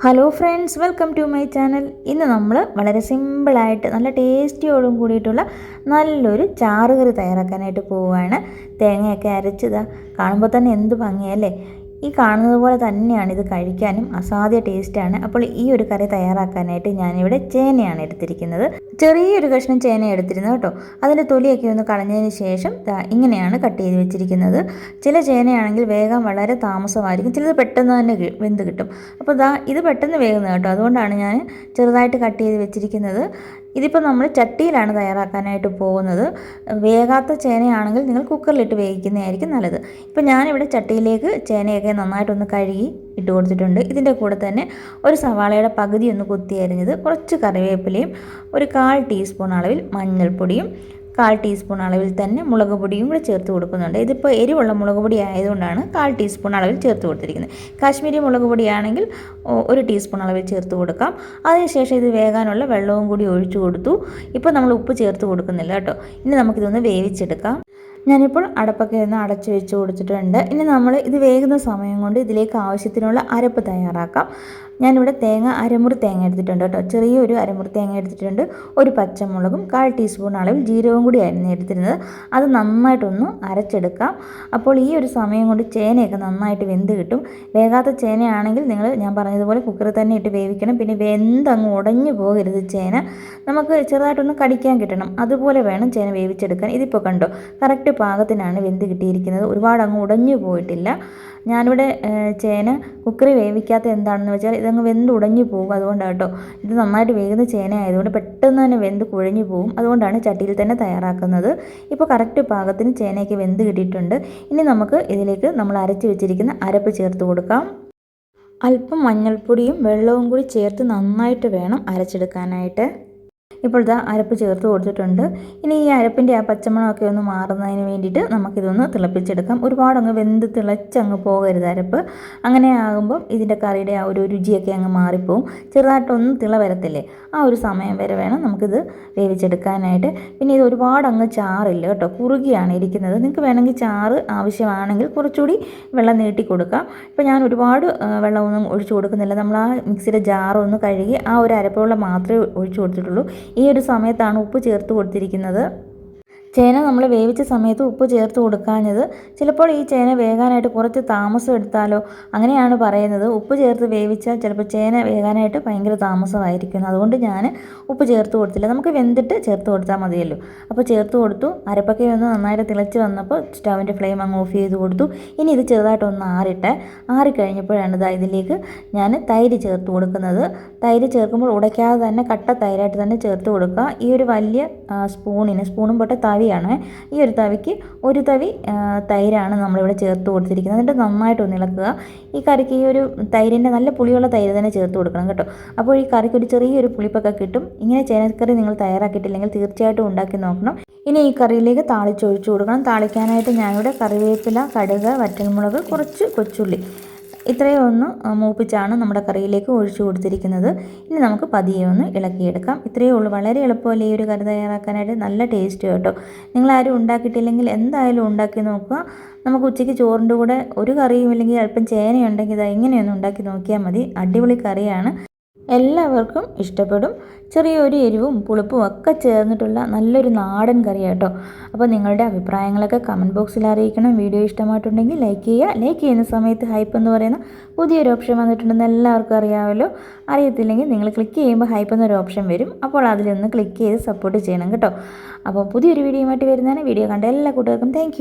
Hello friends, welcome to my channel. ഇന്ന് നമ്മൾ വളരെ സിമ്പിളായിട്ട് നല്ല ടേസ്റ്റിയോടും കൂടിയിട്ടുള്ള നല്ലൊരു ചാറുകറി തയ്യാറാക്കാനായിട്ട് പോവുകയാണ്. തേങ്ങയൊക്കെ അരച്ചതാ കാണുമ്പോൾ തന്നെ എന്ത് ഭംഗിയല്ലേ. ഈ കാണുന്നത് പോലെ തന്നെയാണ് ഇത് കഴിക്കാനും അസാധ്യ ടേസ്റ്റാണ്. അപ്പോൾ ഈ ഒരു കറി തയ്യാറാക്കാനായിട്ട് ഞാനിവിടെ ചേനയാണ് എടുത്തിരിക്കുന്നത്. ചെറിയൊരു കഷ്ണം ചേന എടുത്തിരുന്നത് കേട്ടോ. അതിൻ്റെ തൊലിയൊക്കെ ഒന്ന് കളഞ്ഞതിന് ശേഷം ഇങ്ങനെയാണ് കട്ട് ചെയ്ത് വെച്ചിരിക്കുന്നത്. ചില ചേനയാണെങ്കിൽ വേഗം വളരെ താമസമായിരിക്കും, ചിലത് പെട്ടെന്ന് തന്നെ വെന്ത് കിട്ടും. അപ്പോൾ ഇത് പെട്ടെന്ന് വേകുന്നത് കേട്ടോ, അതുകൊണ്ടാണ് ഞാൻ ചെറുതായിട്ട് കട്ട് ചെയ്ത് വെച്ചിരിക്കുന്നത്. ഇതിപ്പോൾ നമ്മൾ ചട്ടിയിലാണ് തയ്യാറാക്കാനായിട്ട് പോകുന്നത്. വേകാത്ത ചേനയാണെങ്കിൽ നിങ്ങൾ കുക്കറിലിട്ട് വേവിക്കുന്നതായിരിക്കും നല്ലത്. ഇപ്പോൾ ഞാനിവിടെ ചട്ടിയിലേക്ക് ചേനയൊക്കെ നന്നായിട്ടൊന്ന് കഴുകി ഇട്ട് കൊടുത്തിട്ടുണ്ട്. ഇതിൻ്റെ കൂടെ തന്നെ ഒരു സവാളയുടെ പകുതി ഒന്ന് കൊത്തി അരിഞ്ഞത്, കുറച്ച് കറിവേപ്പിലയും, ഒരു 1/4 ടീസ്പൂൺ അളവിൽ മഞ്ഞൾപ്പൊടിയും, 1/4 ടീസ്പൂൺ അളവിൽ തന്നെ മുളക് പൊടിയും കൂടെ ചേർത്ത് കൊടുക്കുന്നുണ്ട്. ഇതിപ്പോൾ എരിവുള്ള മുളക് പൊടി ആയതുകൊണ്ടാണ് 1/4 ടീസ്പൂൺ അളവിൽ ചേർത്ത് കൊടുത്തിരിക്കുന്നത്. കാശ്മീരി മുളക് പൊടിയാണെങ്കിൽ 1 ടീസ്പൂൺ അളവിൽ ചേർത്ത് കൊടുക്കാം. അതിനുശേഷം ഇത് വേകാനുള്ള വെള്ളവും കൂടി ഒഴിച്ചു കൊടുത്തു. ഇപ്പോൾ നമ്മൾ ഉപ്പ് ചേർത്ത് കൊടുക്കുന്നില്ല കേട്ടോ. ഇനി നമുക്കിതൊന്ന് വേവിച്ചെടുക്കാം. ഞാനിപ്പോൾ അടപ്പൊക്കെ ഒന്ന് അടച്ചു വെച്ച് കൊടുത്തിട്ടുണ്ട്. ഇനി നമ്മൾ ഇത് വേകുന്ന സമയം കൊണ്ട് ഇതിലേക്ക് ആവശ്യത്തിനുള്ള അരപ്പ് തയ്യാറാക്കാം. ഞാനിവിടെ അരമുറി തേങ്ങ എടുത്തിട്ടുണ്ട് കേട്ടോ. ചെറിയൊരു അരമുറി തേങ്ങ എടുത്തിട്ടുണ്ട്. ഒരു പച്ചമുളകും 1/4 ടീസ്പൂൺ അളവിൽ ജീരകവും കൂടി ആയിരുന്നു എടുത്തിരുന്നത്. അത് നന്നായിട്ടൊന്ന് അരച്ചെടുക്കാം. അപ്പോൾ ഈ ഒരു സമയം കൊണ്ട് ചേനയൊക്കെ നന്നായിട്ട് വെന്ത് കിട്ടും. വേകാത്ത ചേനയാണെങ്കിൽ ഞാൻ പറഞ്ഞതുപോലെ കുക്കറിൽ തന്നെ ഇട്ട് വേവിക്കണം. പിന്നെ വെന്തങ്ങ് ഉടഞ്ഞു പോകരുത് ചേന. നമുക്ക് ചെറുതായിട്ടൊന്ന് കടിക്കാൻ കിട്ടണം, അതുപോലെ വേണം ചേന വേവിച്ചെടുക്കാൻ. ഇതിപ്പോൾ കണ്ടോ, കറക്റ്റ് പാകത്തിനാണ് വെന്ത് കിട്ടിയിരിക്കുന്നത്. ഒരുപാട് അങ്ങ് ഉടഞ്ഞു പോയിട്ടില്ല. ഞാനിവിടെ ചേന കുക്കറി വേവിക്കാത്ത എന്താണെന്ന് വെച്ചാൽ ഇതങ്ങ് വെന്ത് ഉടഞ്ഞു പോകും. അതുകൊണ്ടാണ് കേട്ടോ. ഇത് നന്നായിട്ട് വേകുന്ന ചേന ആയതുകൊണ്ട് പെട്ടെന്ന് തന്നെ വെന്ത് കുഴഞ്ഞു പോകും. അതുകൊണ്ടാണ് ചട്ടിയിൽ തന്നെ തയ്യാറാക്കുന്നത്. ഇപ്പോൾ കറക്റ്റ് പാകത്തിന് ചേനയൊക്കെ വെന്ത് കിട്ടിയിട്ടുണ്ട്. ഇനി നമുക്ക് ഇതിലേക്ക് നമ്മൾ അരച്ച് വെച്ചിരിക്കുന്ന അരപ്പ് ചേർത്ത് കൊടുക്കാം. അല്പം മഞ്ഞൾപ്പൊടിയും വെള്ളവും കൂടി ചേർത്ത് നന്നായിട്ട് വേണം അരച്ചെടുക്കാനായിട്ട്. ഇപ്പോൾ അരപ്പ് ചേർത്ത് കൊടുത്തിട്ടുണ്ട്. ഇനി ഈ അരപ്പിൻ്റെ ആ പച്ചമണമൊക്കെ ഒന്ന് മാറുന്നതിന് വേണ്ടിയിട്ട് നമുക്കിതൊന്ന് തിളപ്പിച്ചെടുക്കാം. ഒരുപാടങ്ങ് വെന്ത് തിളച്ചങ്ങ് പോകരുത് അരപ്പ്. അങ്ങനെ ആകുമ്പം ഇതിൻ്റെ കറിയുടെ ആ ഒരു രുചിയൊക്കെ അങ്ങ് മാറിപ്പോവും. ചെറുതായിട്ടൊന്നും തിള വരത്തില്ലേ, ആ ഒരു സമയം വരെ വേണം നമുക്കിത് വേവിച്ചെടുക്കാനായിട്ട്. പിന്നെ ഇത് ഒരുപാടങ്ങ് ചാറില്ല കേട്ടോ, കുറുകിയാണ് ഇരിക്കുന്നത്. നിങ്ങൾക്ക് വേണമെങ്കിൽ ചാറ് ആവശ്യമാണെങ്കിൽ കുറച്ചുകൂടി വെള്ളം നീട്ടി കൊടുക്കാം. ഇപ്പോൾ ഞാൻ ഒരുപാട് വെള്ളമൊന്നും ഒഴിച്ചു കൊടുക്കുന്നില്ല. നമ്മൾ ആ മിക്സിയുടെ ജാറൊന്ന് കഴുകി ആ ഒരു അരപ്പുവെള്ളം മാത്രമേ ഒഴിച്ചു കൊടുത്തിട്ടുള്ളൂ. ഈ ഒരു സമയത്താണ് ഉപ്പ് ചേർത്ത് കൊടുത്തിരിക്കുന്നത്. ചേന നമ്മൾ വേവിച്ച സമയത്ത് ഉപ്പ് ചേർത്ത് കൊടുക്കാഞ്ഞത് ചിലപ്പോൾ ഈ ചേന വേകാനായിട്ട് കുറച്ച് താമസം എടുത്താലോ, അങ്ങനെയാണ് പറയുന്നത്. ഉപ്പ് ചേർത്ത് വേവിച്ചാൽ ചിലപ്പോൾ ചേന വേകാനായിട്ട് ഭയങ്കര താമസമായിരിക്കും. അതുകൊണ്ട് ഞാൻ ഉപ്പ് ചേർത്ത് കൊടുത്തില്ല. നമുക്ക് വെന്തിട്ട് ചേർത്ത് കൊടുത്താൽ മതിയല്ലോ. അപ്പോൾ ചേർത്ത് കൊടുത്തു. അരപ്പൊക്കെ ഒന്ന് നന്നായിട്ട് തിളച്ച് വന്നപ്പോൾ സ്റ്റൗവിൻ്റെ ഫ്ലെയിം അങ്ങ് ഓഫ് ചെയ്ത് കൊടുത്തു. ഇനി ഇത് ചെറുതായിട്ടൊന്ന് ആറിക്കഴിഞ്ഞപ്പോഴാണ് ഇതിലേക്ക് ഞാൻ തൈര് ചേർത്ത് കൊടുക്കുന്നത്. തൈര് ചേർക്കുമ്പോൾ ഉടയ്ക്കാതെ തന്നെ കട്ട തൈരായിട്ട് തന്നെ ചേർത്ത് കൊടുക്കുക. ഈ ഒരു വലിയ സ്പൂണും പൊട്ട തവിയാണ്. ഈ ഒരു തവിക്ക് ഒരു തവി തൈരാണ് നമ്മളിവിടെ ചേർത്ത് കൊടുത്തിരിക്കുന്നത്. എന്നിട്ട് നന്നായിട്ടൊന്ന് ഇളക്കുക. ഈ കറിക്ക് ഈ ഒരു തൈരിൻ്റെ നല്ല പുളിയുള്ള തൈര് തന്നെ ചേർത്ത് കൊടുക്കണം കേട്ടോ. അപ്പോൾ ഈ കറിക്ക് ഒരു ചെറിയൊരു പുളിപ്പൊക്കെ കിട്ടും. ഇങ്ങനെ ചേനക്കറി നിങ്ങൾ തയ്യാറാക്കിയിട്ടില്ലെങ്കിൽ തീർച്ചയായിട്ടും ഉണ്ടാക്കി നോക്കണം. ഇനി ഈ കറിയിലേക്ക് താളിച്ചൊഴിച്ചു കൊടുക്കണം. താളിക്കാനായിട്ട് ഞാനിവിടെ കറിവേപ്പില, കടുക്, വറ്റൽമുളക്, കുറച്ച് കൊച്ചുള്ളി, ഇത്രയും ഒന്ന് മൂപ്പിച്ചാണ് നമ്മുടെ കറിയിലേക്ക് ഒഴിച്ചു കൊടുത്തിരിക്കുന്നത്. ഇനി നമുക്ക് പതിയെ ഒന്ന് ഇളക്കിയെടുക്കാം. ഇത്രയേ ഉള്ളൂ. വളരെ എളുപ്പമല്ലേ ഈ ഒരു കറി തയ്യാറാക്കാനായിട്ട്. നല്ല ടേസ്റ്റ് കേട്ടോ. നിങ്ങളാരും ഉണ്ടാക്കിയിട്ടില്ലെങ്കിൽ എന്തായാലും ഉണ്ടാക്കി നോക്കുക. നമുക്ക് ഉച്ചയ്ക്ക് ചോറിൻ്റെ കൂടെ ഒരു കറിയും ഇല്ലെങ്കിൽ അല്പം ചേനയുണ്ടെങ്കിൽ ഇങ്ങനെയൊന്ന് ഉണ്ടാക്കി നോക്കിയാൽ മതി. അടിപൊളി കറിയാണ്, എല്ലാവർക്കും ഇഷ്ടപ്പെടും. ചെറിയൊരു എരിവും പുളിപ്പും ഒക്കെ ചേർന്നിട്ടുള്ള നല്ലൊരു നാടൻ കറി കേട്ടോ. അപ്പോൾ നിങ്ങളുടെ അഭിപ്രായങ്ങളൊക്കെ കമൻറ്റ് ബോക്സിൽ അറിയിക്കണം. വീഡിയോ ഇഷ്ടമായിട്ടുണ്ടെങ്കിൽ ലൈക്ക് ചെയ്യുക. ലൈക്ക് ചെയ്യുന്ന സമയത്ത് ഹൈപ്പ് എന്ന് പറയുന്ന പുതിയൊരു ഓപ്ഷൻ വന്നിട്ടുണ്ടെന്ന് എല്ലാവർക്കും അറിയാമല്ലോ. അറിയത്തില്ലെങ്കിൽ നിങ്ങൾ ക്ലിക്ക് ചെയ്യുമ്പോൾ ഹൈപ്പ് എന്നൊരു ഓപ്ഷൻ വരും. അപ്പോൾ അതിലൊന്ന് ക്ലിക്ക് ചെയ്ത് സപ്പോർട്ട് ചെയ്യണം കേട്ടോ. അപ്പോൾ പുതിയൊരു വീഡിയോയുമായിട്ട് വരുന്നതാണ്. വീഡിയോ കണ്ട എല്ലാ കൂട്ടുകാർക്കും താങ്ക്